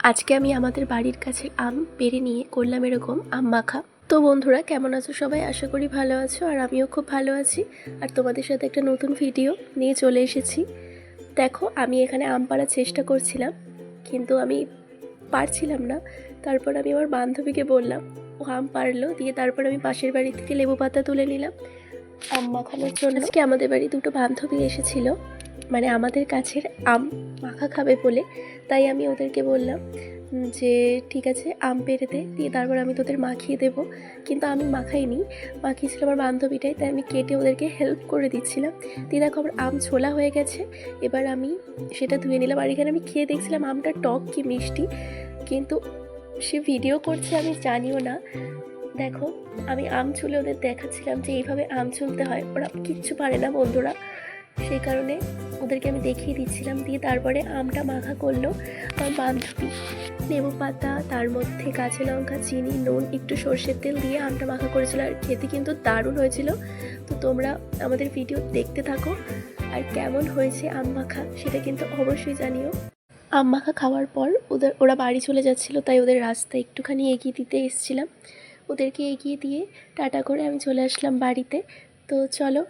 আজকে আমি আমাদের বাড়ির কাছে আম পেড়ে নিয়ে করলাম এরকম আম মাখা। তো বন্ধুরা, কেমন আছো সবাই? আশা করি ভালো আছো, আর আমিও খুব ভালো আছি। আর তোমাদের সাথে একটা নতুন ভিডিও নিয়ে চলে এসেছি। দেখো, আমি এখানে আম পাড়ার চেষ্টা করছিলাম, কিন্তু আমি পারছিলাম না। তারপর আমি আমার বান্ধবীকে বললাম, ও আম পারলো, দিয়ে তারপর আমি পাশের বাড়ি থেকে লেবু পাতা তুলে নিলাম আম মাখানোর জন্য। আজকে আমাদের বাড়ি দুটো বান্ধবী এসেছিল, মানে আমাদের কাছের আম মাখা খাবে বলে। তাই আমি ওদেরকে বললাম যে ঠিক আছে, আম পেড়ে দে, দিয়ে তারপর আমি তোদের মাখিয়ে দেবো। কিন্তু আমি মাখাইনি, মাখিয়েছিল আমার বান্ধবীটাই। তাই আমি কেটে ওদেরকে হেল্প করে দিচ্ছিলাম। দিয়ে দেখো, আমার আম ছোলা হয়ে গেছে। এবার আমি সেটা ধুয়ে নিলাম। আর এখানে আমি খেয়ে দেখছিলাম আমটা টক কি মিষ্টি, কিন্তু সে ভিডিও করছে আমি জানিও না। দেখো, আমি আম ছুলে ওদের দেখাচ্ছিলাম যে এইভাবে আম ছুলতে হয়। ওরা কিচ্ছু পারে না বন্ধুরা, সেই কারণে ওদেরকে আমি দেখিয়ে দিচ্ছিলাম। দিয়ে তারপরে আমটা মাখা করলো আমার বান্ধবী। লেবু পাতা, তার মধ্যে কাঁচা লঙ্কা, চিনি, নুন, একটু সর্ষের তেল দিয়ে আমটা মাখা করেছিল। আর খেতে কিন্তু দারুণ হয়েছিল। তো তোমরা আমাদের ভিডিও দেখতে থাকো, আর কেমন হয়েছে আম মাখা সেটা কিন্তু অবশ্যই জানিও। আম মাখা খাওয়ার পর ওরা বাড়ি চলে যাচ্ছিলো, তাই ওদের রাস্তায় একটুখানি এগিয়ে দিতে এসেছিলাম। ওদেরকে এগিয়ে দিয়ে টাটা করে আমি চলে আসলাম বাড়িতে। তো চলো।